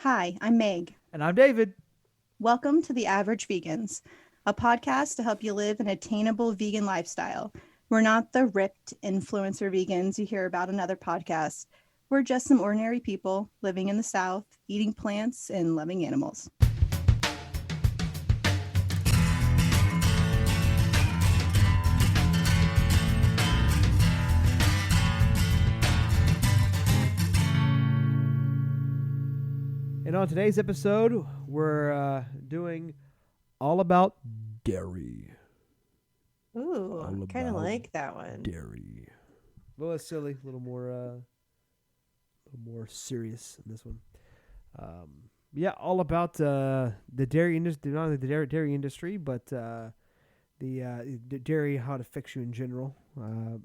Hi, I'm Meg. And I'm David. Welcome to The Average Vegans, a podcast to help you live an attainable vegan lifestyle. We're not the ripped influencer vegans you hear about in other podcasts. We're just some ordinary people living in the South, eating plants and loving animals. And on today's episode, we're doing all about dairy. Ooh, All kind of about like that one. dairy. A little less silly, a little more serious in this one. Yeah, all about the dairy industry, not only the dairy industry, but the dairy, how it affects you in general.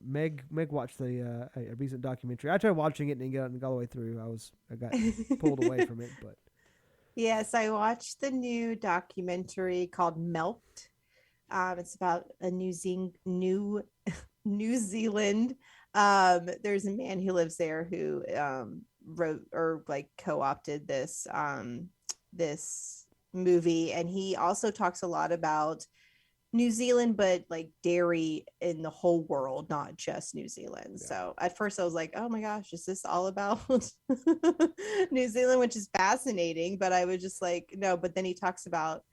Meg watched a recent documentary. I tried watching it and didn't get all the way through. I got pulled away from it, but Yes, I watched the new documentary called Milked. It's about a New Zealand. There's a man who lives there who wrote or like co-opted this movie, and he also talks a lot about New Zealand, but like dairy in the whole world, not just New Zealand. Yeah. So at first I was like, oh my gosh, is this all about New Zealand, which is fascinating. But I was just like, no, but then he talks about,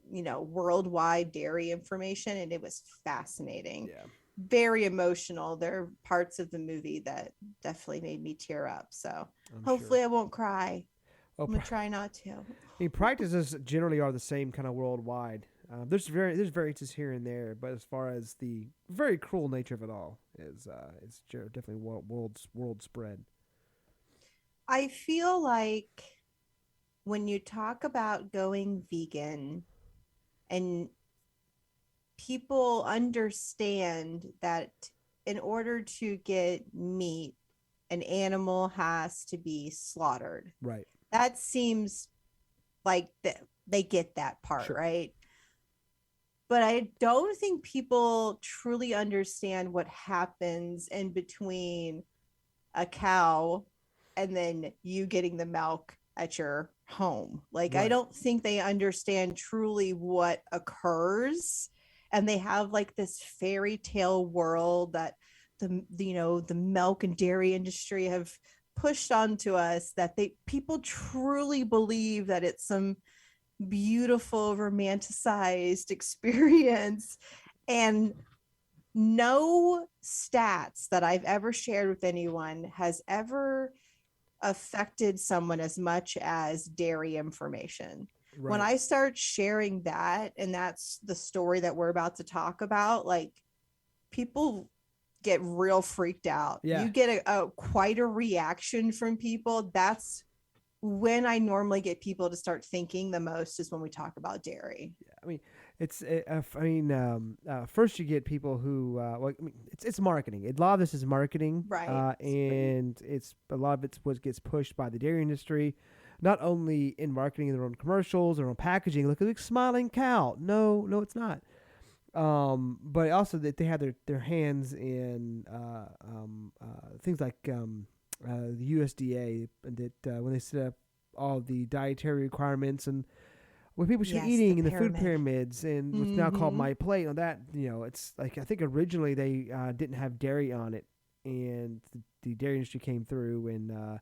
worldwide dairy information, and it was fascinating. yeah, Very emotional. There are parts of the movie that definitely made me tear up. So I'm hopefully sure. I won't cry. Oh, I'm gonna try not to. I mean, practices generally are the same kind of worldwide. There's variances here and there, but as far as the very cruel nature of it all is, it's definitely world spread. I feel like when you talk about going vegan and people understand that in order to get meat, an animal has to be slaughtered. Right. That seems like they get that part, Sure. right? But I don't think people truly understand what happens in between a cow and then you getting the milk at your home. Like, I Right. don't think they understand truly what occurs. And they have like this fairy tale world that the milk and dairy industry have pushed onto us, that they people truly believe that it's some beautiful romanticized experience. And no stats that I've ever shared with anyone has ever affected someone as much as dairy information. When Right. I start sharing that, and that's the story that we're about to talk about, like, people get real freaked out. Yeah. You get a quite a reaction from people. That's when I normally get people to start thinking the most, is when we talk about dairy. I mean, first you get people who, it's marketing. A lot of this is marketing, Right. and it's a lot of it's what gets pushed by the dairy industry, not only in marketing their own commercials, their own packaging. Look at the smiling cow. No, it's not. But also that they have their hands in things like the USDA, and that when they set up all the dietary requirements and what people should be Yes, the eating in the food pyramid. pyramids and what's now called Mhm. My Plate. On that, it's like I think originally they didn't have dairy on it, and the dairy industry came through and.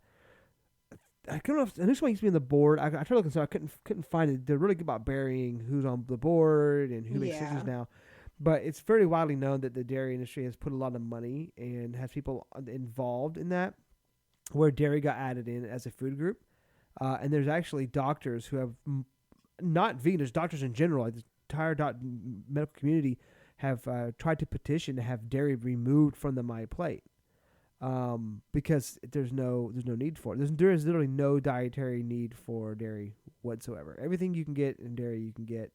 I don't know if I knew someone used to be on the board. I tried looking, so I couldn't find it. They're really good about burying who's on the board and who makes decisions Yeah. now. But it's very widely known that the dairy industry has put a lot of money and has people involved in that, where dairy got added in as a food group. And there's actually doctors who have not vegan, there's doctors in general, like the entire medical community have tried to petition to have dairy removed from the My Plate, because there's no need for it. There is literally no dietary need for dairy whatsoever. Everything you can get in dairy, you can get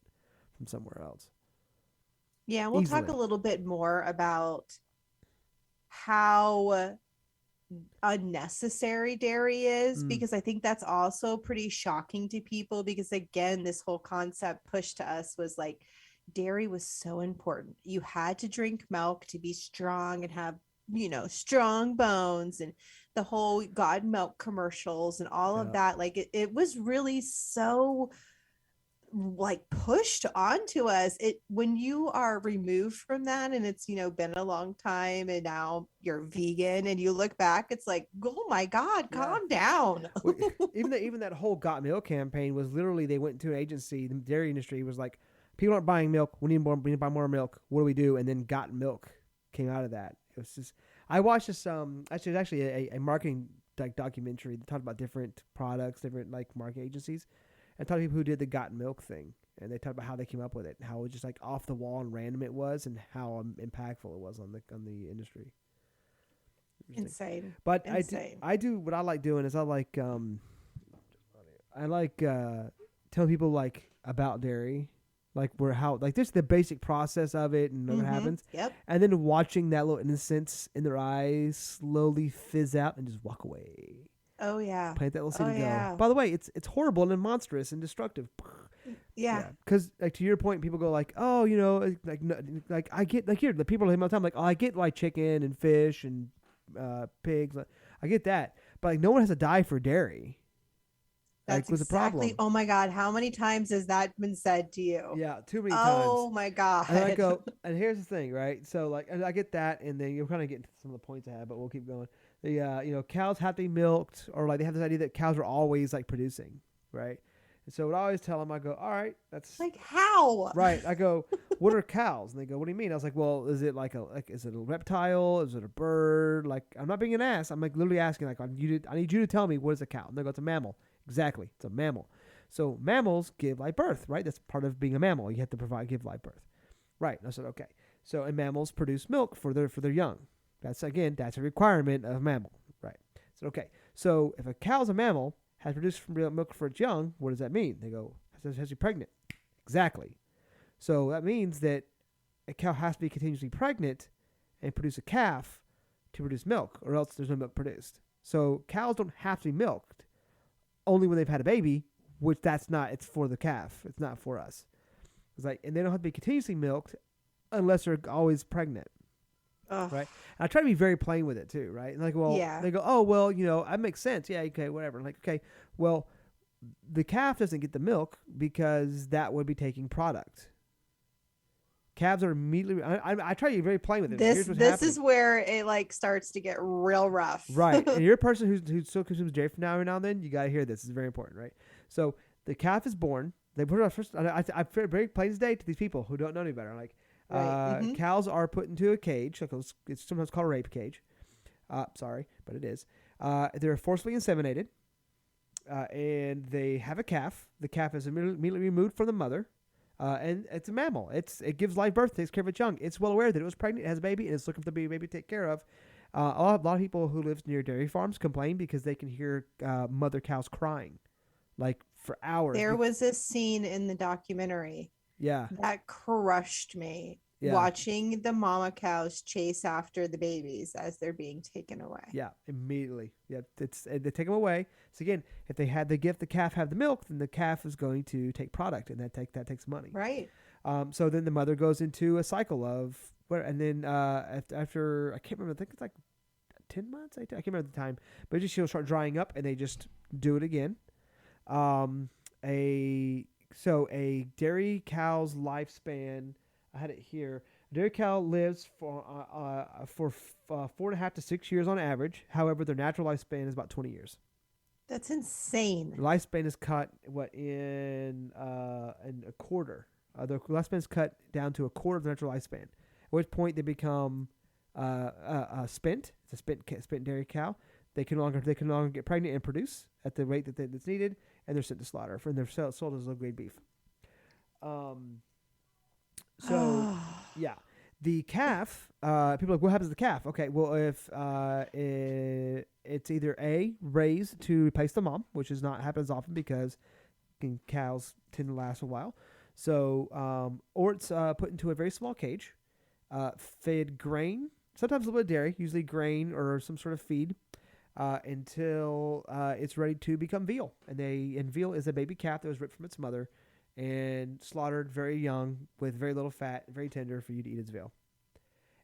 from somewhere else Yeah, we'll talk a easily. little bit more about how unnecessary dairy is, Mm, because I think that's also pretty shocking to people, because again, this whole concept pushed to us was like dairy was so important. You had to drink milk to be strong and have strong bones, and the whole God milk commercials and all of Yeah. that. Like it was really so like pushed onto us. It when you are removed from that and it's been a long time and now you're vegan and you look back, it's like, oh my God, Yeah. calm down. Well, even that whole Got Milk campaign was literally they went to an agency. The dairy industry was like, people aren't buying milk. We need more. We need to buy more milk. What do we do? And then Got Milk came out of that. It was just I watched this. Actually a marketing documentary that talked about different products, different like marketing agencies, and talked to people who did the Got Milk thing. And they talked about how they came up with it, and how it was just like off the wall and random it was, and how impactful it was on the industry. Insane. But Insane. I do what I like doing is I like telling people like about dairy, like just the basic process of it and what happens, Yep. and then watching that little innocence in their eyes slowly fizz out and just walk away. Oh yeah. Plant that little seed and go. yeah. By the way, it's horrible and monstrous and destructive. Yeah. Because like to your point, people go like, oh, like no, like I get like here the people all the time like, oh, I get like chicken and fish and pigs. I get that, but like no one has to die for dairy. That's like was a problem. Oh my God. How many times has that been said to you? Yeah, too many times. Oh my God. And I go, and here's the thing, right? So like, and I get that, and then you're kind of getting to some of the points I have, but we'll keep going. The cows have to be milked, or like they have this idea that cows are always like producing, right? And so what I always tell them, I go, all right, that's like how? right. I go, what are cows? And they go, what do you mean? I was like, well, is it is it a reptile? Is it a bird? Like, I'm not being an ass. I'm like literally asking, like, I need you to tell me what is a cow. And they go, it's a mammal. Exactly, it's a mammal. So mammals give live birth, right? That's part of being a mammal. You have to give live birth, right? And I said, okay. So and mammals produce milk for their young. That's a requirement of a mammal, right? So okay. So if a cow's a mammal, has produced milk for its young, what does that mean? They go, has to be pregnant. Exactly. So that means that a cow has to be continuously pregnant and produce a calf to produce milk, or else there's no milk produced. So cows don't have to be milked, only when they've had a baby, which it's for the calf. It's not for us. It's like, and they don't have to be continuously milked unless they're always pregnant. Ugh. Right. And I try to be very plain with it too, right? And like, well, Yeah. they go, oh, well, that makes sense. Yeah, okay, whatever. I'm like, okay, well, the calf doesn't get the milk because that would be taking product. Calves are immediately. I try to be very plain with it. Here's what's This happening. is where it like starts to get real rough. Right. And you're a person who still consumes dairy from now and then, you got to hear this. It's very important, right? So the calf is born. They put it on first. I very plain as day to these people who don't know any better. Like, Right. cows are put into a cage. Like it's sometimes called a rape cage. Sorry, but it is. They're forcibly inseminated, and they have a calf. The calf is immediately removed from the mother, and it's a mammal. It gives live birth, takes care of its young. It's well aware that it was pregnant, it has a baby, and it's looking for the baby to take care of. A lot of people who live near dairy farms complain because they can hear mother cows crying, like for hours. There was a scene in the documentary Yeah. that crushed me. Yeah. Watching the mama cows chase after the babies as they're being taken away. Yeah, immediately. Yeah, they take them away. So again, if they had the calf have the milk, then the calf is going to take product, and that takes money. Right. So then the mother goes into a cycle of and then after I can't remember. I think it's like 10 months. I can't remember the time, but she'll start drying up, and they just do it again. A dairy cow's lifespan. I had it here. A dairy cow lives for 4.5 to 6 years on average. However, their natural lifespan is about 20 years. That's insane. The lifespan is cut in a quarter. The lifespan is cut down to a quarter of the natural lifespan. At which point they become spent. It's a spent dairy cow. They can no longer get pregnant and produce at the rate that's needed, and they're sent to slaughter. And they're sold as low-grade beef. So, yeah. The calf, people are like, what happens to the calf? Okay, well, if it's either A, raised to replace the mom, which is not happens often because cows tend to last a while. So, or it's put into a very small cage, fed grain, sometimes a little bit of dairy, usually grain or some sort of feed, until it's ready to become veal. And veal is a baby calf that was ripped from its mother and slaughtered very young with very little fat, very tender for you to eat as veal.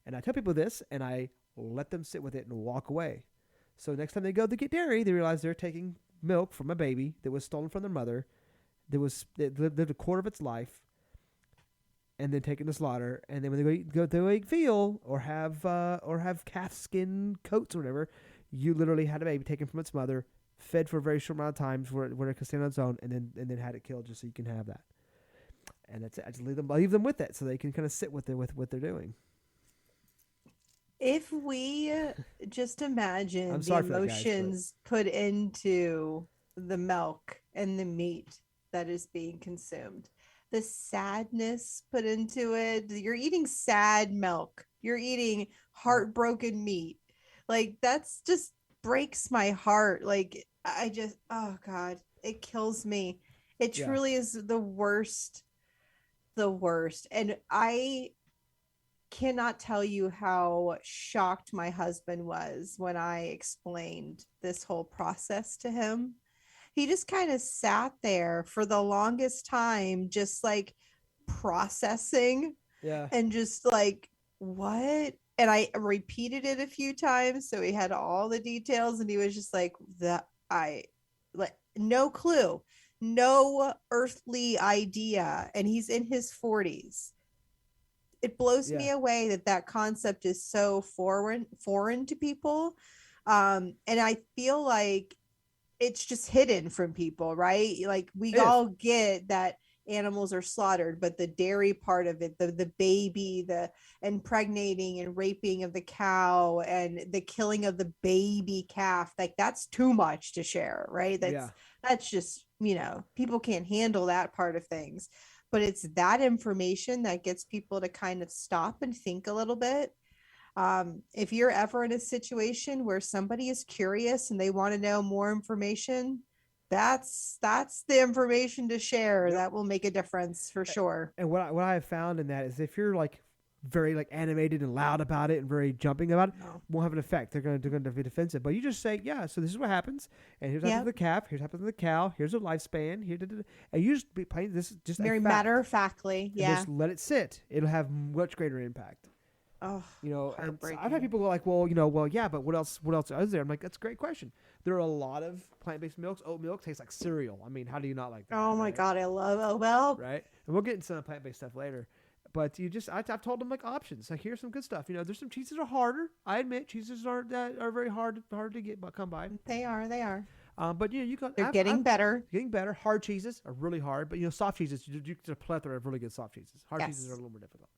And I tell people this, and I let them sit with it and walk away. So next time they go to get dairy, they realize they're taking milk from a baby that was stolen from their mother, that lived a quarter of its life, and then taken to slaughter. And then when they go to eat veal or have calf skin coats or whatever, you literally had a baby taken from its mother, fed for a very short amount of time where it could stand on its own, and then had it killed just so you can have that. And that's it. I just leave them with it so they can kind of sit with what they're doing. If we just imagine I'm the sorry for that, guys, emotions put into the milk and the meat that is being consumed, the sadness put into it, you're eating sad milk, you're eating heartbroken meat. Like, that's just breaks my heart. Like, I just, oh God, it kills me. It Yeah. truly is the worst. And I cannot tell you how shocked my husband was when I explained this whole process to him. He just kind of sat there for the longest time, just like processing Yeah. and just like, what? And I repeated it a few times. So he had all the details and he was just like, no clue, no earthly idea. And he's in his 40s. It blows me away that concept is so foreign to people. And I feel like it's just hidden from people, right? Like, we all get that animals are slaughtered, but the dairy part of it, the baby, the impregnating and raping of the cow and the killing of the baby calf, like, that's too much to share, right? That's just, people can't handle that part of things. But it's that information that gets people to kind of stop and think a little bit. If you're ever in a situation where somebody is curious and they want to know more information, that's the information to share. That will make a difference for sure. And what I have found in that is if you're like very like animated and loud about it and very jumping about it, won't have an effect. They're going to be defensive. But you just say, yeah, so this is what happens, and here's what happens to the calf, here's what happens to the cow, here's the lifespan, and you just be playing this just very matter of factly, just let it sit. It'll have much greater impact. Oh, and so I've had people go like, well, yeah, but what else is there? I'm like, that's a great question. There are a lot of plant-based milks. Oat milk tastes like cereal. I mean, how do you not like that? Oh my God, I love oat milk. Right, and we'll get into some plant-based stuff later. But I've told them like options. Like, here's some good stuff. There's some cheeses are harder. I admit cheeses are very hard to come by. They are. But you got they're getting better. Hard cheeses are really hard, but soft cheeses, you get a plethora of really good soft cheeses. Hard cheeses are a little more difficult.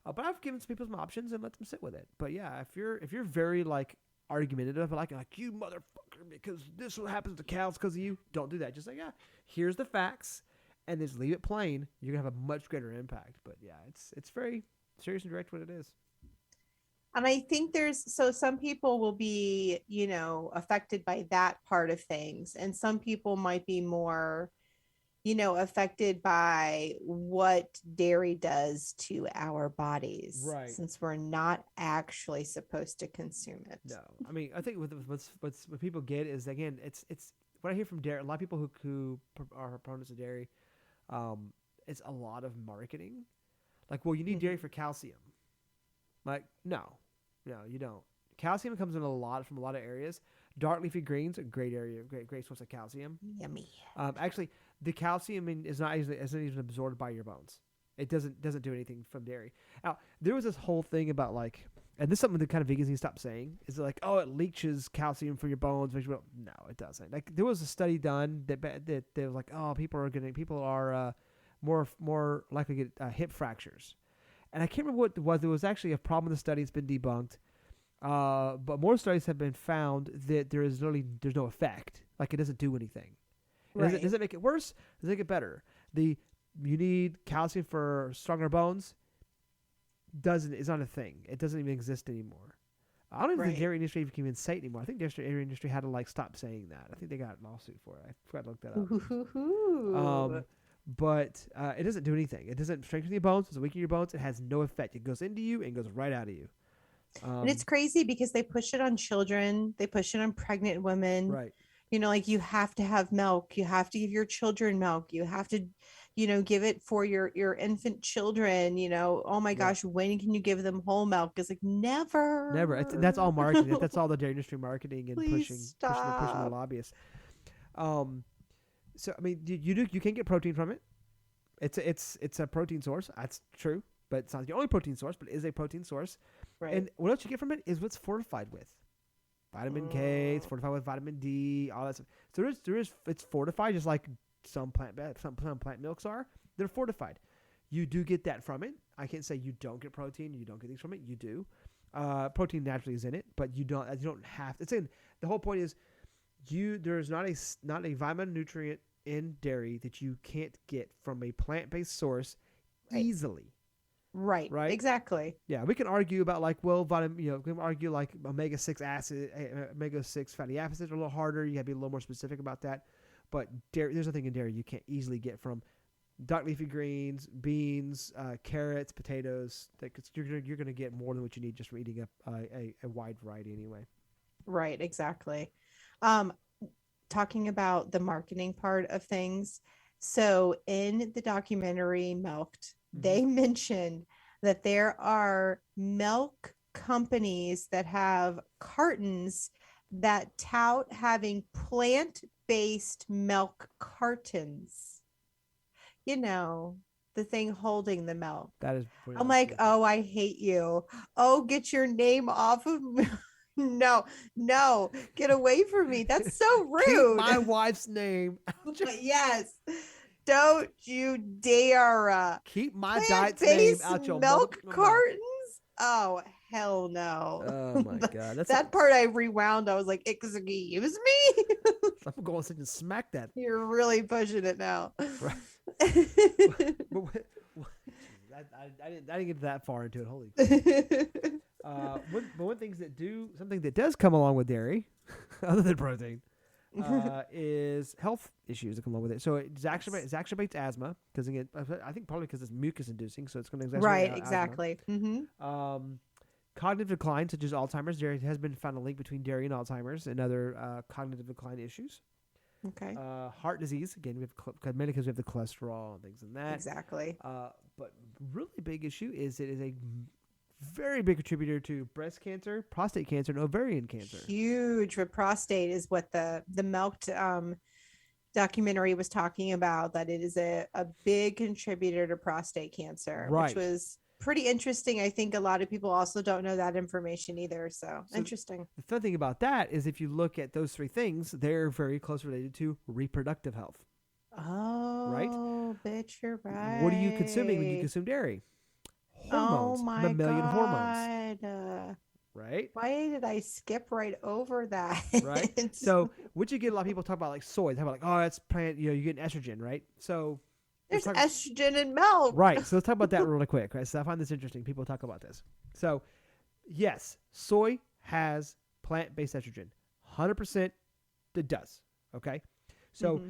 But I've given some people some options and let them sit with it. But yeah, if you're very like argumentative, like you motherfucker, because this is what happens to cows because of you, don't do that. Just like, yeah, here's the facts, and just leave it plain. You're gonna have a much greater impact. But yeah, it's very serious and direct what it is. And I think some people will be, affected by that part of things. And some people might be more, affected by what dairy does to our bodies. Right. Since we're not actually supposed to consume it. No. I mean, I think what people get is, again, it's what I hear from dairy. A lot of people who are proponents of dairy, it's a lot of marketing. Like, well, you need dairy for calcium. Like, no, you don't. Calcium comes in from a lot of areas. Dark leafy greens, a great area, great source of calcium. Yummy. Actually, the calcium isn't even absorbed by your bones. It doesn't do anything from dairy. Now, there was this whole thing about like, and this is something that kind of vegans need to stop saying, is like, oh, it leaches calcium from your bones. No, it doesn't. Like, there was a study done that was like, oh, people are more likely to get hip fractures. And I can't remember what it was. There was actually a problem with the study. It's been debunked. But more studies have been found that there's no effect. Like, it doesn't do anything. Right. Does it make it worse? Does it make it better? You need calcium for stronger bones. It's not a thing. It doesn't even exist anymore. I don't even think the dairy industry can even say it anymore. I think the dairy industry had to like stop saying that. I think they got a lawsuit for it. I forgot to look that up. But it doesn't do anything. It doesn't strengthen your bones. It doesn't weaken your bones. It has no effect. It goes into you and goes right out of you. And it's crazy because they push it on children. They push it on pregnant women. Right. Like, you have to have milk. You have to give your children milk. You have to give it for your infant children, oh my Yeah. gosh, when can you give them whole milk? It's like never. Never. That's all marketing. That's all the dairy industry marketing and Please pushing the stop. lobbyists. So I mean, you can get protein from it. It's a protein source. That's true, but it's not the only protein source. But it is a protein source. Right. And what else you get from it is what's fortified with vitamin K. It's fortified with vitamin D. All that stuff. So it's fortified just like some plant milks are. They're fortified. You do get that from it. I can't say you don't get protein. You don't get things from it. You do. Protein naturally is in it, but you don't have. It's in. The whole point is, there's not a vitamin nutrient in dairy that you can't get from a plant-based source Right. easily. Right. Right? Exactly. Yeah, we can argue about we can argue like omega-6 fatty acids are a little harder. You got to be a little more specific about that. But there's nothing in dairy you can't easily get from dark leafy greens, beans, carrots, potatoes. You're going to get more than what you need just from eating a wide variety anyway. Right, exactly. Talking about the marketing part of things. So in the documentary Milked, they mentioned that there are milk companies that have cartons that tout having plant-based milk cartons. The thing holding the milk. That is. I'm like, oh, I hate you. Oh, get your name off of me. No, get away from me. That's so rude. Keep my wife's name. Yes. Don't you dare. Keep my diet's name Plant-based out your milk mother- cartons? Oh, hell no. Oh my god, That part I rewound. I was like, excuse me. I'm going to sit and smack that. You're really pushing it now. Right. But I didn't get that far into it. Holy. One things something that does come along with dairy, other than protein, is health issues that come along with it. So it exacerbates asthma because I think probably because it's mucus inducing, so it's going to exacerbate Right, asthma. exactly. Cognitive decline, such as Alzheimer's, there has been found a link between dairy and Alzheimer's and other cognitive decline issues. Okay. Heart disease, again, we have mainly because we have the cholesterol and things in that. Exactly. But really big issue is it is a very big contributor to breast cancer, prostate cancer, and ovarian cancer. Huge with prostate is what the Milked documentary was talking about, that it is a big contributor to prostate cancer, Right. which was pretty interesting. I think a lot of people also don't know that information either. So interesting. The fun thing about that is if you look at those three things, they're very close related to reproductive health. Oh, bitch, you're right. What are you consuming when you consume dairy? Hormones, Oh my mammalian God. hormones, right? Why did I skip right over that? Right. So, what you get a lot of people talk about like soy. They talk about like, oh, that's plant. You're getting estrogen, right? So there's estrogen in milk. Right. So let's talk about that really quick. Right. So I find this interesting. People talk about this. So, yes, soy has plant-based estrogen. 100% it does. Okay. So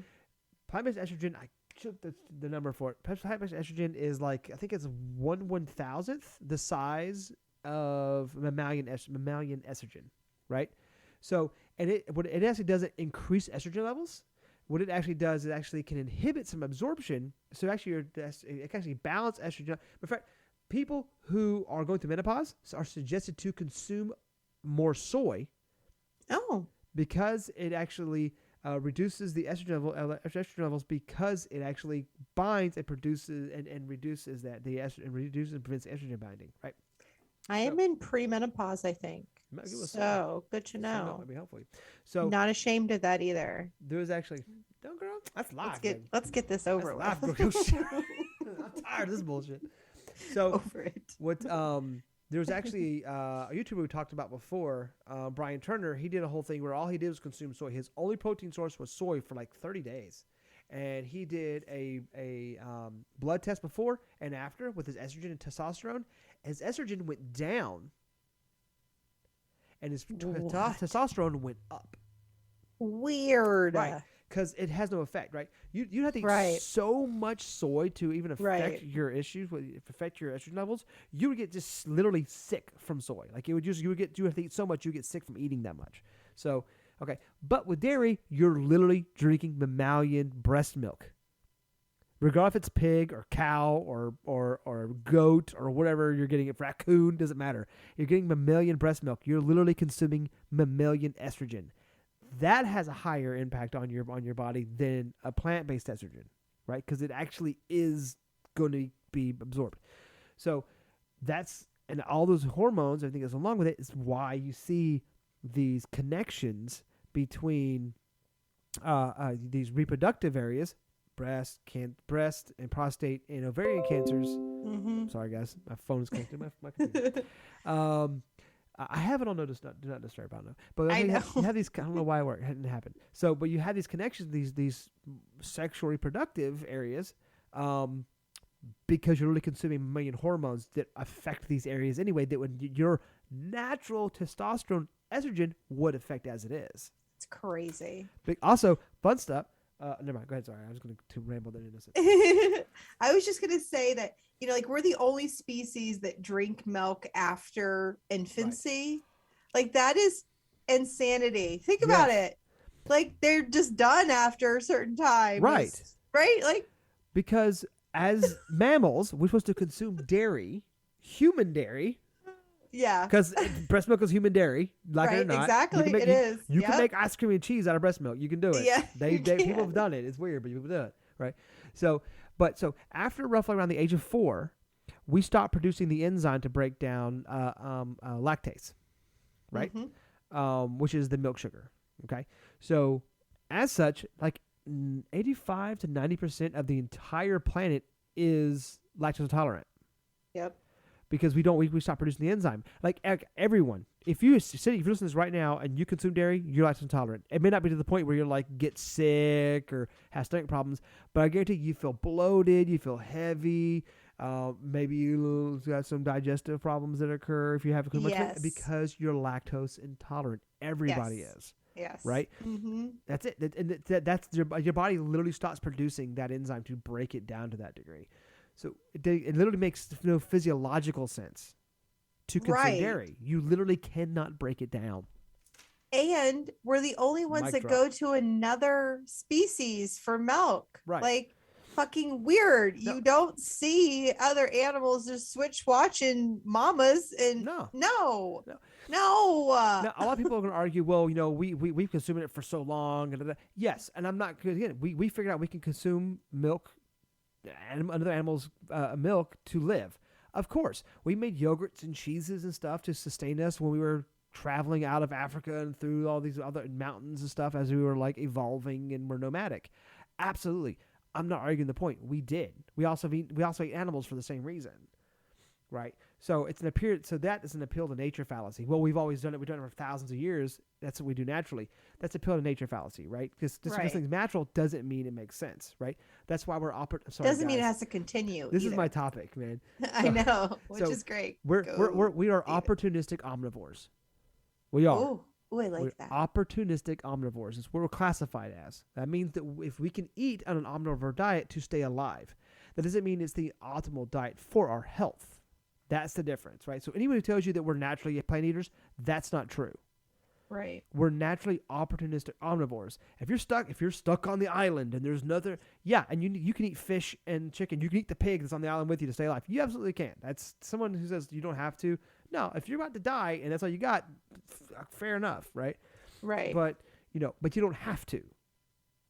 plant-based estrogen, I took the number for it. Plant-based estrogen is like, I think it's 1/1000th the size of mammalian estrogen. Right. So, and what it actually doesn't increase estrogen levels. What it actually does is actually can inhibit some absorption. So actually, it can actually balance estrogen. In fact, people who are going through menopause are suggested to consume more soy because it actually reduces the estrogen levels because it actually binds and produces and reduces that and reduces and prevents estrogen binding. Right. I am in premenopause, I think. So good to know. That might be helpful. So not ashamed of that either. There was actually no girl. That's live. Let's get this over with. I'm tired of this bullshit. So over it. What there was actually a YouTuber we talked about before, Brian Turner. He did a whole thing where all he did was consume soy. His only protein source was soy for like 30 days. And he did a blood test before and after with his estrogen and testosterone. His estrogen went down, and his testosterone went up. Weird. Right. Because it has no effect, right? You have to eat so much soy to even affect your issues, affect your estrogen levels. You would get just literally sick from soy. Like you have to eat so much, you get sick from eating that much. So, okay. But with dairy, you're literally drinking mammalian breast milk. Regardless if it's pig or cow or goat or whatever you're getting, if raccoon, doesn't matter. You're getting mammalian breast milk. You're literally consuming mammalian estrogen. That has a higher impact on your body than a plant-based estrogen, right? Because it actually is going to be absorbed. So and all those hormones, everything that's along with it, is why you see these connections between these reproductive areas, breast and prostate and ovarian cancers. Mm-hmm. Sorry guys, my phone is connected to my computer. I have it on do not disturb. I don't know, but I know. you have these. I don't know why it hadn't happened. So, but you have these connections, these sexual reproductive areas, because you're really consuming mammalian hormones that affect these areas anyway. That when your natural testosterone, estrogen would affect as it is. It's crazy. But also, fun stuff. Never mind. Go ahead. Sorry, I was going to ramble that innocent. I was just gonna say that, you know, like, we're the only species that drink milk after infancy. Like, that is insanity. Think about it. Like, they're just done after a certain time. Right. Right? Like, because as mammals, we're supposed to consume dairy, human dairy, yeah. because breast milk is human dairy, like it or Right, not. exactly, You can make, it is. You can Yep. make ice cream and cheese out of breast milk. You can do it. Yeah, you People can. have done it. It's weird, but people do it, right? So after roughly around the age of 4, we stop producing the enzyme to break down lactase, right? Mhm. Which is the milk sugar. Okay, so as such, like 85 to 90% of the entire planet is lactose intolerant. Yep. Because we stop producing the enzyme. Like everyone, if you listen to this right now and you consume dairy, you're lactose intolerant. It may not be to the point where you're like get sick or have stomach problems, but I guarantee you feel bloated, you feel heavy. Maybe you got some digestive problems that occur if you have too much of it, Yes. because you're lactose intolerant. Everybody Yes. is. Yes. Right? Mm-hmm. That's it. And that's your body literally stops producing that enzyme to break it down to that degree. So it literally makes no physiological sense to consume Right. dairy. You literally cannot break it down. And we're the only ones Mic that drop. go to another species for milk. Right. Like, fucking weird. No. You don't see other animals just switch watching mamas and No. no. No. No. Now, a lot of people are going to argue, well, you know, we've consumed it for so long. And yes, and I'm not, because again, we figured out we can consume milk and other animals' milk to live. Of course, we made yogurts and cheeses and stuff to sustain us when we were traveling out of Africa and through all these other mountains and stuff as we were like evolving and were nomadic. Absolutely. I'm not arguing the point. We did. We also eat animals for the same reason. Right? So it's an appeal. So that is an appeal to nature fallacy. Well, we've always done it. We've done it for thousands of years. That's what we do naturally. That's appeal to nature fallacy, right? Because just because Right. things natural doesn't mean it makes sense, right? That's why we're Doesn't mean it has to continue. This is either. my topic, man. I know, which so is great. We are Go eat it. opportunistic omnivores. We are. Oh, I like We're that. opportunistic omnivores. It's what we're classified as. That means that if we can eat on an omnivore diet to stay alive, that doesn't mean it's the optimal diet for our health. That's the difference, right? So anyone who tells you that we're naturally plant eaters, that's not true. Right. We're naturally opportunistic omnivores. If you're stuck on the island and there's nothing, yeah, and you can eat fish and chicken. You can eat the pig that's on the island with you to stay alive. You absolutely can. That's someone who says you don't have to. No, if you're about to die and that's all you got, fair enough, right? Right. But you don't have to.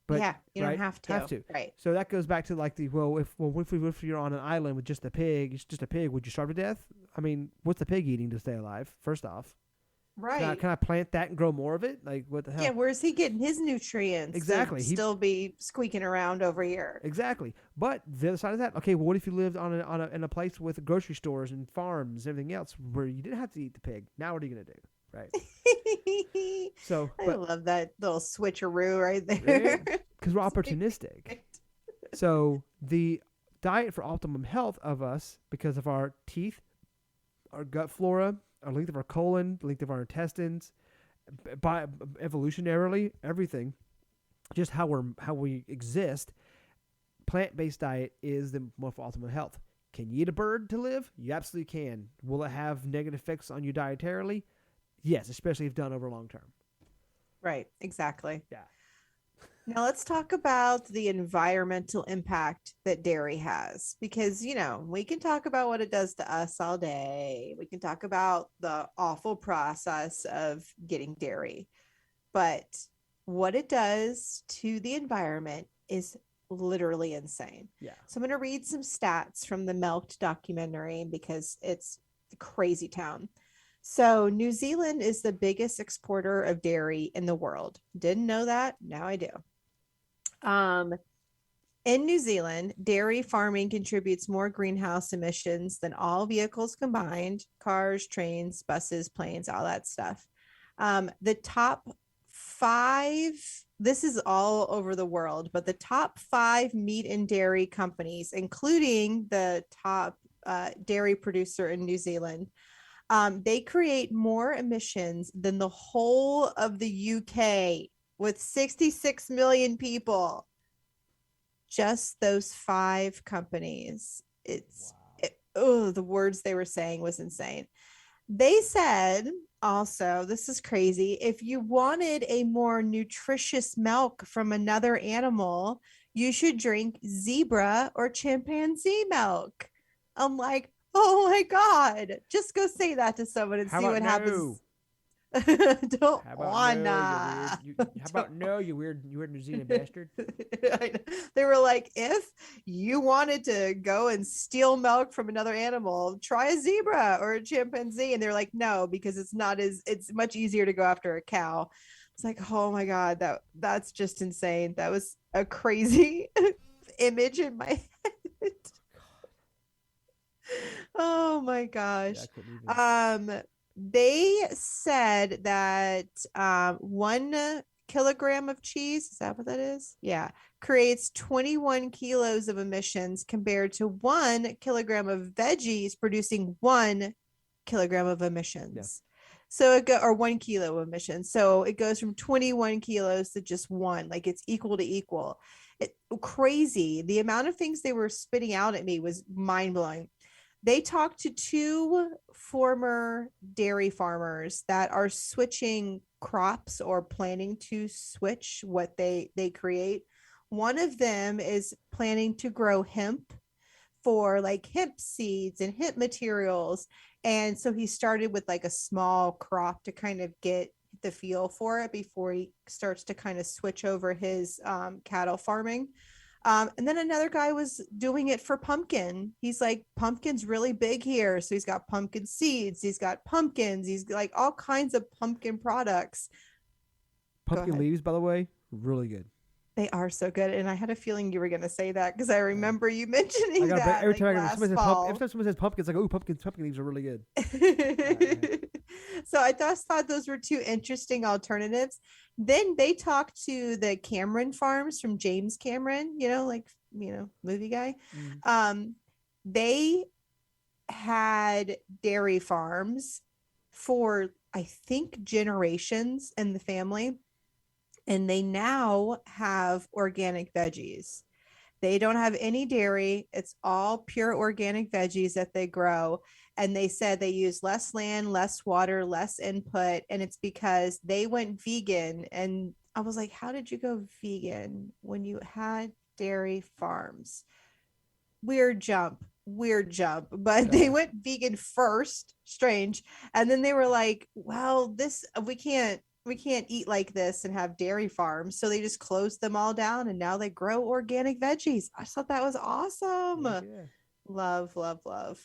But, yeah, you right? don't have to. Have to. Right. So that goes back to like if you're on an island with just a pig, it's just a pig, would you starve to death? I mean, what's the pig eating to stay alive? First off, Right. can I plant that and grow more of it? Like what the hell? Yeah, where's he getting his nutrients? to Exactly. still be squeaking around over here. Exactly. But the other side of that, okay, well, what if you lived in a place with grocery stores and farms and everything else where you didn't have to eat the pig? Now what are you gonna do? Right. So, I but love that little switcheroo right there. because we're opportunistic. So the diet for optimum health of us, because of our teeth, our gut flora, our length of our colon, the length of our intestines, by evolutionarily, everything, just how we exist, plant-based diet is the most optimal health. Can you eat a bird to live? You absolutely can. Will it have negative effects on you dietarily? Yes, especially if done over long term. Right. Exactly. Yeah. Now let's talk about the environmental impact that dairy has, because we can talk about what it does to us all day. We can talk about the awful process of getting dairy, but what it does to the environment is literally insane. Yeah. So I'm going to read some stats from the Milked documentary because it's a crazy town. So New Zealand is the biggest exporter of dairy in the world. Didn't know that. Now I do. Um, in New Zealand, dairy farming contributes more greenhouse emissions than all vehicles combined: cars, trains, buses, planes, all that stuff. The top five, this is all over the world, but the top five meat and dairy companies, including the top dairy producer in New Zealand, they create more emissions than the whole of the UK with 66 million people. Just those five companies. The words they were saying was insane. They said also, this is crazy, if you wanted a more nutritious milk from another animal, you should drink zebra or chimpanzee milk. I'm like, oh my God, just go say that to someone and How see about what no? happens. Don't How about no, you weird? wanna. How about no, you weird New Zealand bastard? They were like, if you wanted to go and steal milk from another animal, try a zebra or a chimpanzee. And they're like, no, because it's much easier to go after a cow. It's like, oh my God, that's just insane. That was a crazy image in my head. Oh my Yeah, gosh. I couldn't even. They said that 1 kilogram of cheese, is that what that is? Yeah, creates 21 kilos of emissions compared to 1 kilogram of veggies producing 1 kilogram of Yeah. emissions. So or 1 kilo of emissions. So it goes from 21 kilos to just one, like it's equal to equal. Crazy. The amount of things they were spitting out at me was mind blowing. They talked to two former dairy farmers that are switching crops or planning to switch what they create. One of them is planning to grow hemp for like hemp seeds and hemp materials. And so he started with like a small crop to kind of get the feel for it before he starts to kind of switch over his cattle farming. And then another guy was doing it for pumpkin. He's like, pumpkin's really big here. So he's got pumpkin seeds, he's got pumpkins, he's like all kinds of pumpkin products. Go Pumpkin ahead. leaves, by the way, really good. They are so good. And I had a feeling you were going to say that because I Yeah. remember you I mentioning got that every like time last somebody says every fall. time someone says pumpkin, it's like, oh, pumpkin leaves are really good. So I just thought those were two interesting alternatives. Then they talked to the Cameron farms from James Cameron, movie guy. Mm. Um, they had dairy farms for, I think, generations in the family, and they now have organic veggies. They don't have any dairy. It's all pure organic veggies that they grow. And they said they use less land, less water, less input. And it's because they went vegan. And I was like, how did you go vegan when you had dairy farms? Weird jump. But they Yeah. went vegan first, strange. And then they were like, well, this, we can't eat like this and have dairy farms. So they just closed them all down and now they grow organic veggies. I thought that was awesome. Heck yeah. Love, love, love.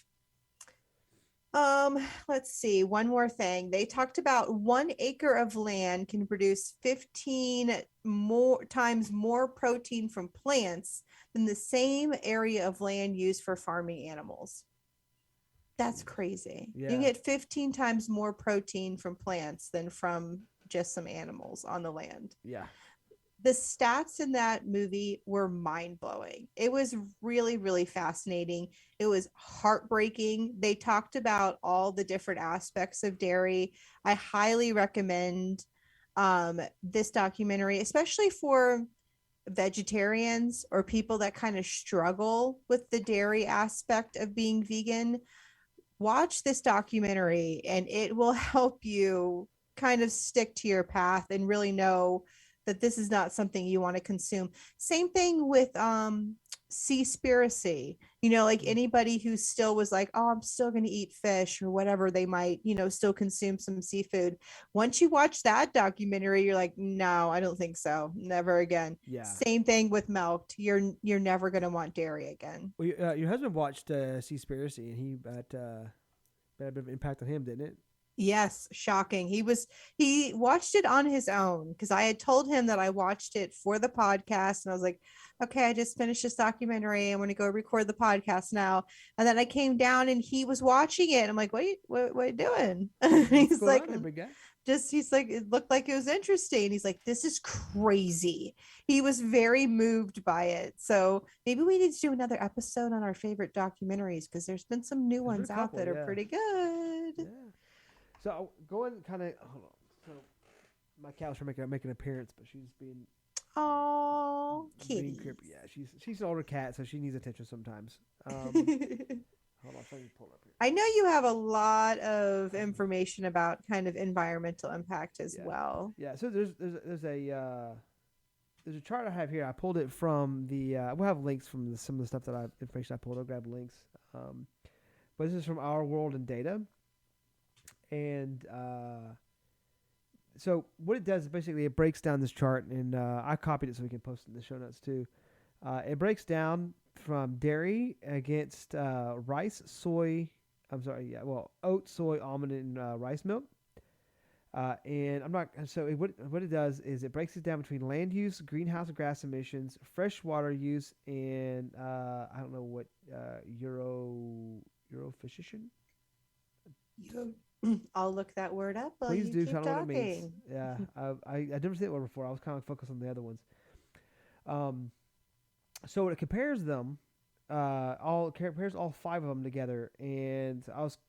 Let's see. One more thing. They talked about 1 acre of land can produce 15 more times more protein from plants than the same area of land used for farming animals. That's crazy. You can Yeah. get 15 times more protein from plants than from just some animals on the land. Yeah. The stats in that movie were mind blowing. It was really, really fascinating. It was heartbreaking. They talked about all the different aspects of dairy. I highly recommend this documentary, especially for vegetarians or people that kind of struggle with the dairy aspect of being vegan. Watch this documentary and it will help you kind of stick to your path and really know that this is not something you want to consume. Same thing with Seaspiracy. Like anybody who still was like, oh, I'm still going to eat fish or whatever, they might, still consume some seafood. Once you watch that documentary, you're like, no, I don't think so. Never again. Yeah. Same thing with Milked. You're never going to want dairy again. Well, your husband watched Seaspiracy, and he had a bit of impact on him, didn't it? Yes, shocking. He watched it on his own because I had told him that I watched it for the podcast, and I was like, okay, I just finished this documentary. I'm going to go record the podcast now. And then I came down and he was watching it. I'm like, what are you doing? He's like, he's like, it looked like it was interesting. He's like, this is crazy. He was very moved by it. So maybe we need to do another episode on our favorite documentaries because there's been some new ones out that are pretty good. Yeah. So going kind of, hold on. So my cow's trying to make an appearance, but she's being kitty. Creepy. Yeah, she's an older cat, so she needs attention sometimes. Hold on, so I can pull up here. I know you have a lot of information about kind of environmental impact as well. Yeah. So there's a chart I have here. I pulled it from the. We'll have links from some of the stuff that information I pulled. I'll grab links. But this is from Our World in Data. And so what it does is basically it breaks down this chart, and I copied it so we can post it in the show notes too. It breaks down from dairy against rice, soy. Oat, soy, almond, and rice milk. And I'm not. So what it does is it breaks it down between land use, greenhouse gas emissions, freshwater use, and I don't know what Eurofishing. I'll look that word up. Please do. Keep I don't know what it means. talking. Yeah, I never seen that word before. I was kind of focused on the other ones. So it compares them, compares all five of them together, and I was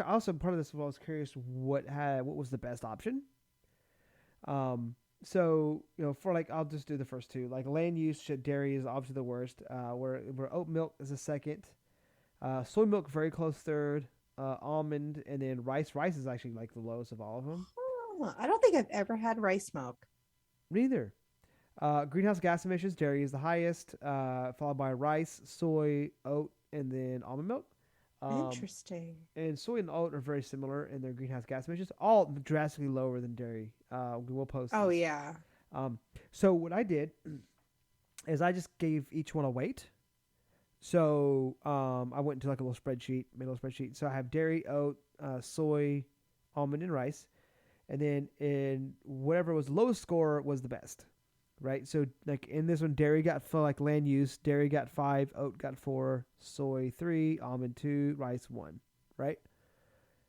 also part of this. I was curious what was the best option. So for I'll just do the first two. Like land use, dairy is obviously the worst. Where oat milk is the second, soy milk very close third. Almond, and then rice. Rice is actually like the lowest of all of them. I don't think I've ever had rice milk. Neither. Greenhouse gas emissions, dairy is the highest, followed by rice, soy, oat, and then almond milk. Interesting. And soy and oat are very similar in their greenhouse gas emissions, all drastically lower than dairy. We'll post. Oh this. Yeah. So what I did is I just gave each one a weight. So I went into made a little spreadsheet. So I have dairy, oat, soy, almond, and rice. And then in whatever was the lowest score was the best, right? So in this one, dairy got for land use, dairy got 5, oat got 4, soy 3, almond 2, rice 1, right?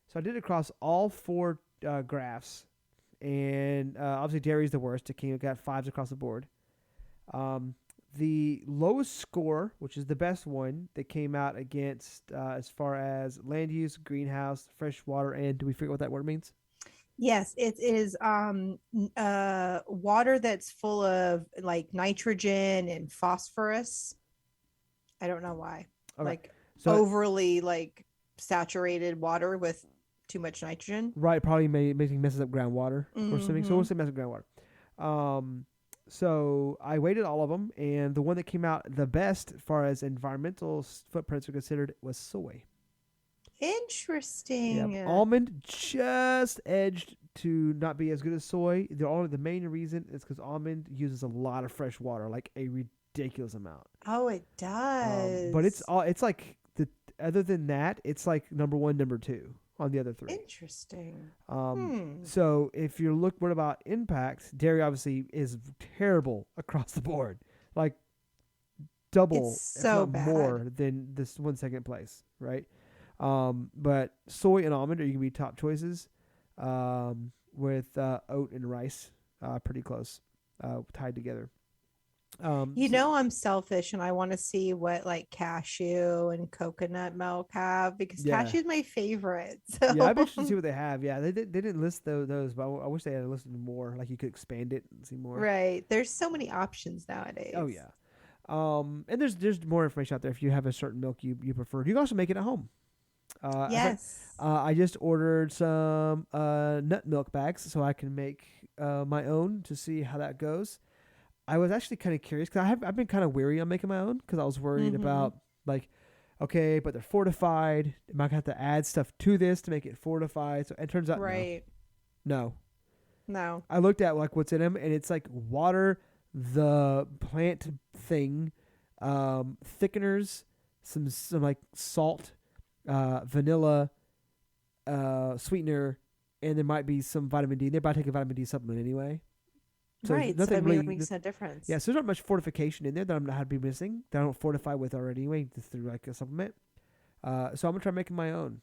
So I did it across all 4 graphs. And obviously dairy is the worst. It got 5s across the board. The lowest score, which is the best one, that came out against as far as land use, greenhouse, freshwater, and do we figure what that word means? Yes, it is water that's full of nitrogen and phosphorus. I don't know why. Okay. Overly saturated water with too much nitrogen. Right, probably making messes up groundwater or something. So we'll say messes up groundwater. So I weighted all of them, and the one that came out the best as far as environmental footprints are considered was soy. Interesting. Yep. Almond just edged to not be as good as soy. The main reason is because almond uses a lot of fresh water, like a ridiculous amount. Oh, it does. But other than that, it's like number 1, number 2. On the other 3. Interesting. So if you look, what about impacts? Dairy obviously is terrible across the board, like double, if not more than this one second place, right? But soy and almond are going to be top choices, with oat and rice pretty close, tied together. I'm selfish and I want to see what cashew and coconut milk have because cashew is my favorite. So. Yeah, I'd be interested to see what they have. Yeah, they didn't list those, but I wish they had listed more. Like you could expand it and see more. Right. There's so many options nowadays. Oh yeah. And there's more information out there if you have a certain milk you prefer. You can also make it at home. Yes. I just ordered some nut milk bags so I can make my own to see how that goes. I was actually kind of curious because I've been kind of weary on making my own because I was worried about like, okay, but they're fortified. Am I gonna have to add stuff to this to make it fortified? So it turns out Right. no. No. I looked at like what's in them, and it's like water, the plant thing, thickeners, some like salt, vanilla, sweetener, and there might be some vitamin D. They're about to take a vitamin D supplement anyway. So Right. nothing So I mean, really, it makes a difference. yeah, so there's not much fortification in there that I'm not be missing that I don't fortify with already anyway, just through like a supplement. So I'm gonna try making my own.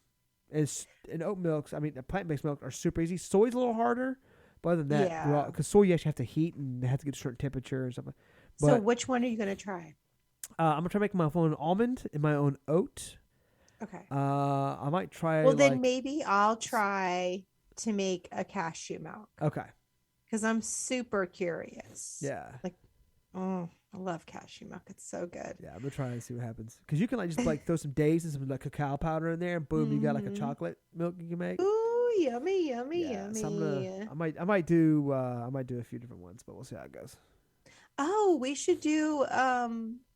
And oat milks, I mean, the plant-based milk are super easy. Soy's a little harder, but other than that, Yeah. because soy you actually have to heat and they have to get a certain temperature and stuff. So But which one are you going to try? I'm gonna try making my own almond and my own oat. Okay. I might try. Well, then like, maybe I'll try to make a cashew milk okay, because I'm super curious. yeah, Oh, I love cashew milk. It's so good. yeah. I'm gonna try and see what happens because you can like just like throw some dates and some like cacao powder in there, and boom, you got like a Mhm. chocolate milk you can make. Ooh, yummy, yummy, Yeah, yummy. so I might do a few different ones, but we'll see how it goes. Oh, we should do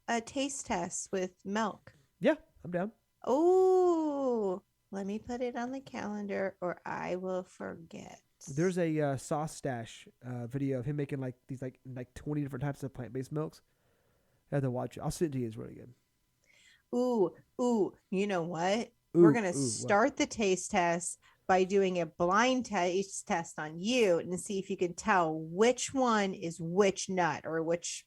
a taste test with milk. Yeah, I'm down. Oh, let me put it on the calendar or I will forget. There's a Sauce Stash video of him making like these like 20 different types of plant-based milks. I have to watch it. I'll send it to you. It's really good. Ooh, you know what? Ooh, We're gonna what? start the taste test by doing a blind taste test on you and see if you can tell which one is which nut or which,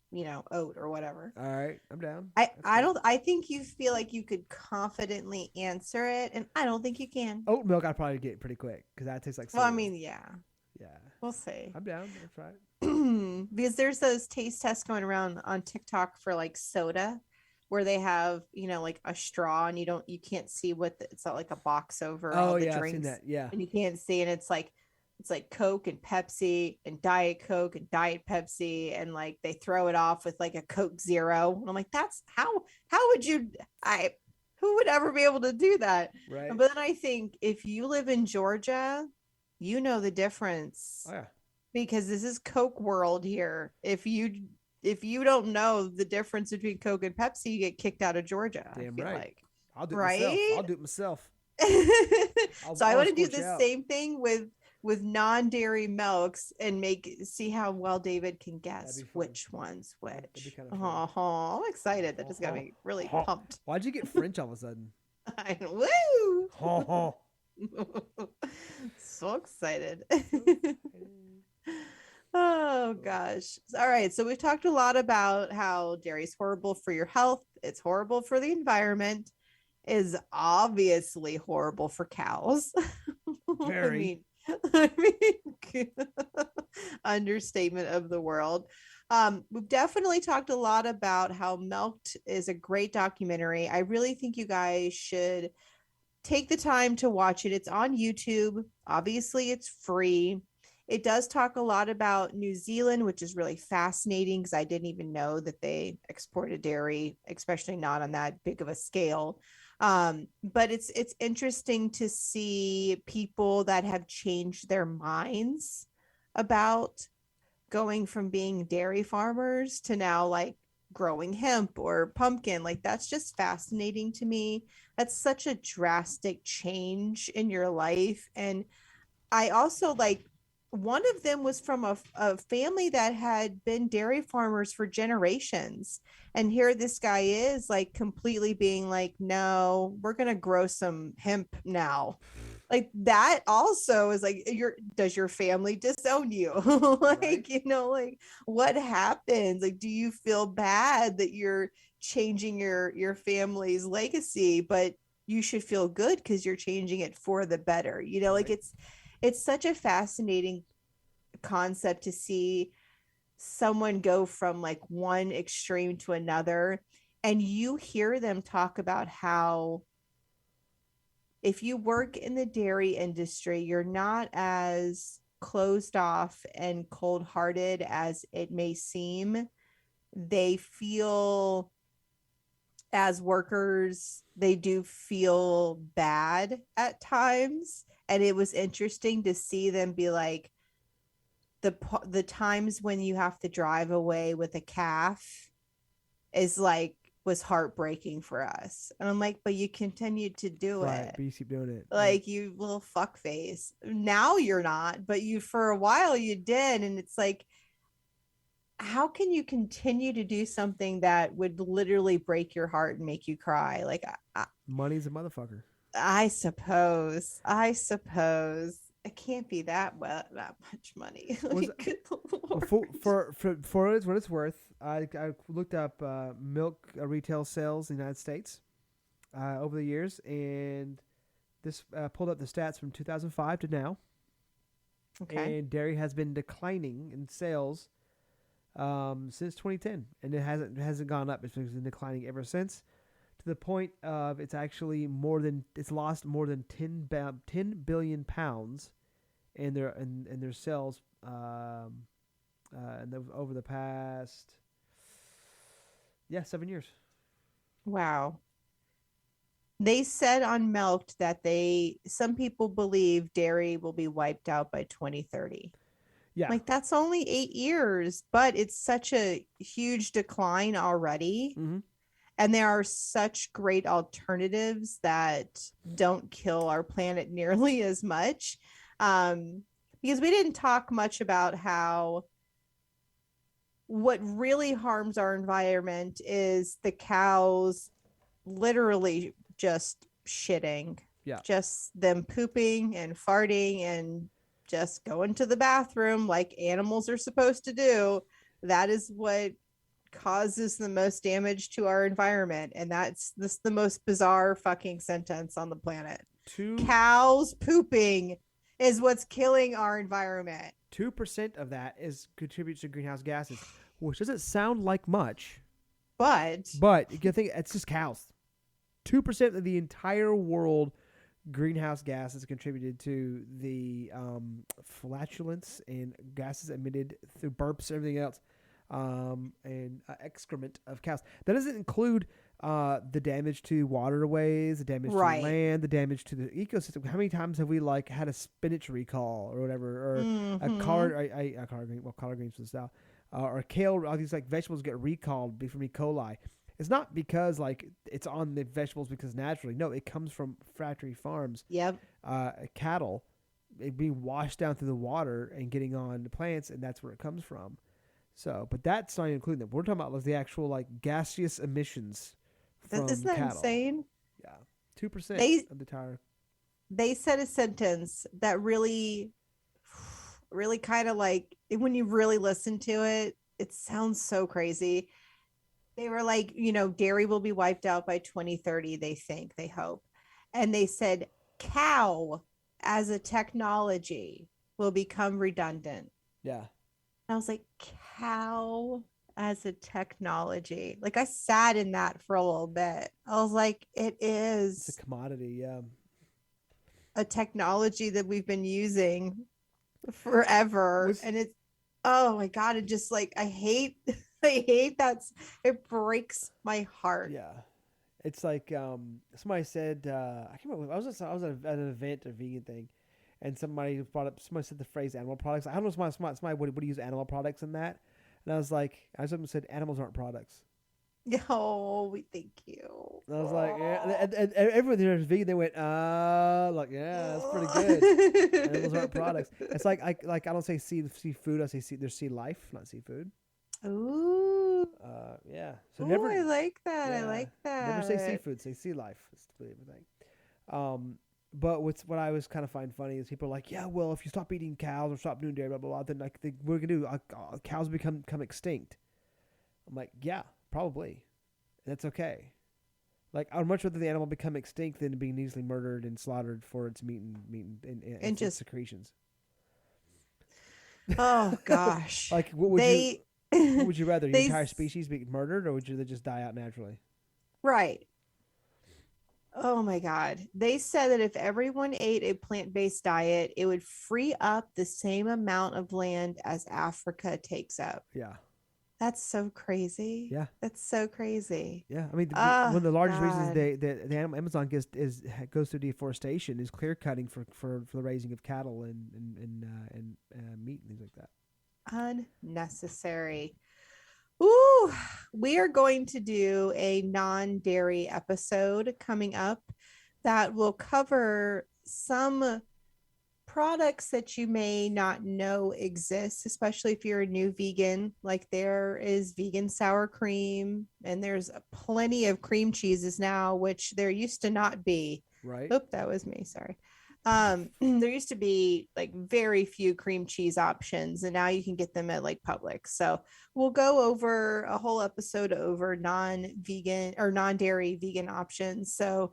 oat or whatever. All right, I'm down. I think you feel like you could confidently answer it, and I don't think you can. Oat milk I'd probably get pretty quick because that tastes like Well, I cereal. mean, yeah, Yeah, we'll see. I'm down. Let's try it. Because there's those taste tests going around on TikTok for like soda where they have, like a straw and you can't see it's not like a box over all the I've drinks. seen that. Yeah. And you can't see, and it's like Coke and Pepsi and Diet Coke and Diet Pepsi, and like they throw it off with like a Coke Zero. And I'm like, that's how would who would ever be able to do that? Right. But then I think if you live in Georgia, you know the difference. Oh yeah. Because this is Coke world here. If you don't know the difference between Coke and Pepsi, you get kicked out of Georgia. Damn I feel right. like. I'll do it Right? myself. I'll do it myself. So I want to do escort you the out. same thing with non-dairy milks and see how well David can guess That'd be fun. which one's That'd be which. kinda fun. Oh, I'm excited. That just got me really pumped. Why'd you get French all of a sudden? Woo! Oh, So excited. Oh gosh. All right. So we've talked a lot about how dairy is horrible for your health. It's horrible for the environment. Is obviously horrible for cows. Very. I mean, understatement of the world. We've definitely talked a lot about how Milked is a great documentary. I really think you guys should take the time to watch it. It's on YouTube. Obviously, it's free. It does talk a lot about New Zealand, which is really fascinating because I didn't even know that they exported dairy, especially not on that big of a scale. But it's interesting to see people that have changed their minds about going from being dairy farmers to now like growing hemp or pumpkin. Like that's just fascinating to me. That's such a drastic change in your life. And I also like one of them was from a family that had been dairy farmers for generations. And here this guy is like completely being like, no, we're going to grow some hemp now. Like that also is like, does your family disown you? Like, Right. like what happens? Like, do you feel bad that you're changing your family's legacy, but you should feel good because you're changing it for the better, like Right. it's such a fascinating concept to see someone go from like one extreme to another. And you hear them talk about how if you work in the dairy industry, you're not as closed off and cold-hearted as it may seem. They feel, as workers, they do feel bad at times. And it was interesting to see them be like, the times when you have to drive away with a calf is like was heartbreaking for us. And I'm like, but you continued to do Right, it. but you keep doing it. Like, you little fuck face. Now you're not, but you for a while you did. And it's like, how can you continue to do something that would literally break your heart and make you cry? Like, Money's a motherfucker. I suppose it can't be that that much money. Was- Like, good Well, Lord. for what it's worth, I looked up milk retail sales in the United States over the years, and this pulled up the stats from 2005 to now. Okay. And dairy has been declining in sales since 2010, and it hasn't gone up. It's been declining ever since, to the point of it's lost more than 10 billion pounds in their sales over the past 7 years. Wow. They said on Milked that some people believe dairy will be wiped out by 2030. Yeah, Like, that's only 8 years, but it's such a huge decline already. mm-hmm. And there are such great alternatives that don't kill our planet nearly as much. Because we didn't talk much about how what really harms our environment is the cows literally just shitting. Yeah. Just them pooping and farting and just going to the bathroom like animals are supposed to do. That is what causes the most damage to our environment. And that's the most bizarre fucking sentence on the planet. Cows pooping is what's killing our environment. 2% of that contributes to greenhouse gases, which doesn't sound like much, but you can think it's just cows. 2% of the entire world greenhouse gases contributed to the flatulence and gases emitted through burps and everything else, and excrement of cows. That doesn't include the damage to waterways, the damage to land, the damage to the ecosystem. How many times have we had a spinach recall or whatever, or a collard greens from the south, or kale? All these vegetables get recalled from E. coli. It's not because it's on the vegetables because naturally. No, it comes from factory farms. Yep. Cattle being washed down through the water and getting on the plants, and that's where it comes from. So, but that's not even including them. We're talking about the actual gaseous emissions from Isn't that cattle. Insane? Yeah, 2% of the entire. They said a sentence that really kind of when you really listen to it, it sounds so crazy. They were dairy will be wiped out by 2030, they hope. And they said cow as a technology will become redundant. Yeah. And I was like, cow as a technology. I sat in that for a little bit. I was like, it is. It's a commodity, yeah. A technology that we've been using forever. And it's, oh my God, it just I hate that. It breaks my heart. Yeah. It's somebody said, I can't remember, I was at an event, a vegan thing, and somebody said the phrase animal products. I don't know if somebody would use animal products in that. And I was said animals aren't products. Oh, we thank you. And I was yeah. And everyone there was vegan. They went, yeah, that's pretty good. Animals aren't products. It's I don't say seafood. I say there's sea life, not seafood. Ooh. Yeah. So never. I like that. Yeah, I like that. Never say seafood. Say sea life. It's the thing. But what I was kind of find funny is people are like, yeah, well, if you stop eating cows or stop doing dairy, blah blah blah, then we're gonna do cows become extinct. I'm like, yeah, probably. That's okay. I'd much rather the animal become extinct than being easily murdered and slaughtered for its meat and just secretions. Oh gosh. What would you rather? Your entire species be murdered, or would you just die out naturally? Right. Oh my God. They said that if everyone ate a plant-based diet, it would free up the same amount of land as Africa takes up. Yeah. That's so crazy. Yeah. That's so crazy. Yeah. I mean, one of the largest reasons the Amazon goes through deforestation is clear cutting for the raising of cattle and meat and things like that. Unnecessary. Ooh, we are going to do a non-dairy episode coming up that will cover some products that you may not know exist, especially if you're a new vegan. Like there is vegan sour cream, and there's plenty of cream cheeses now, which there used to not be. Right. Oop, that was me. Sorry. There used to be like very few cream cheese options, and now you can get them at like Publix. So we'll go over a whole episode over non-vegan or non-dairy vegan options. So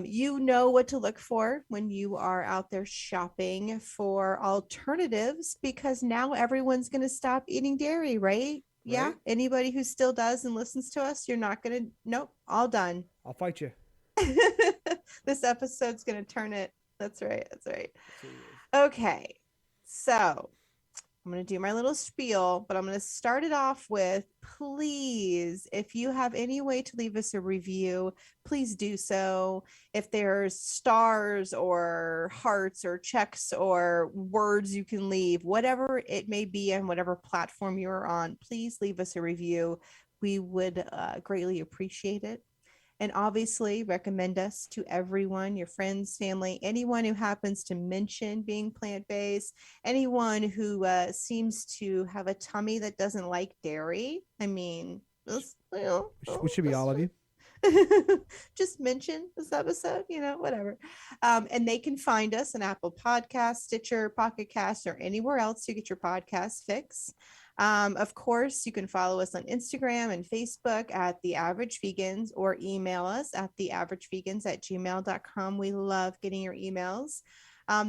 you know what to look for when you are out there shopping for alternatives, because now everyone's going to stop eating dairy, right? Yeah. Right. Anybody who still does and listens to us, you're not going to, nope, all done. I'll fight you. This episode's going to turn it. That's right. That's right. Okay. So I'm going to do my little spiel, but I'm going to start it off with, please, if you have any way to leave us a review, please do so. If there's stars or hearts or checks or words you can leave, whatever it may be on whatever platform you're on, please leave us a review. We would greatly appreciate it. And obviously recommend us to everyone, your friends, family, anyone who happens to mention being plant-based, anyone who seems to have a tummy that doesn't like dairy. I mean, Which should be all of you. Just mention this episode, whatever. And they can find us on Apple Podcasts, Stitcher, Pocket Cast, or anywhere else you get your podcast fix. Of course, you can follow us on Instagram and Facebook at The Average Vegans, or email us at theaveragevegans@gmail.com. We love getting your emails.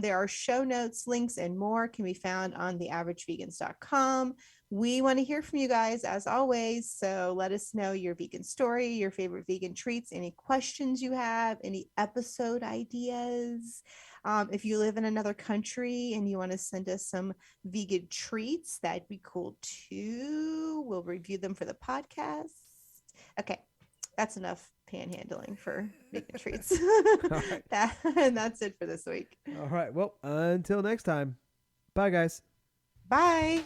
There are show notes, links, and more can be found on theaveragevegans.com. We want to hear from you guys as always. So let us know your vegan story, your favorite vegan treats, any questions you have, any episode ideas. If you live in another country and you want to send us some vegan treats, that'd be cool too. We'll review them for the podcast. Okay, that's enough panhandling for vegan treats. Right. And that's it for this week. All right. Well, until next time. Bye, guys. Bye.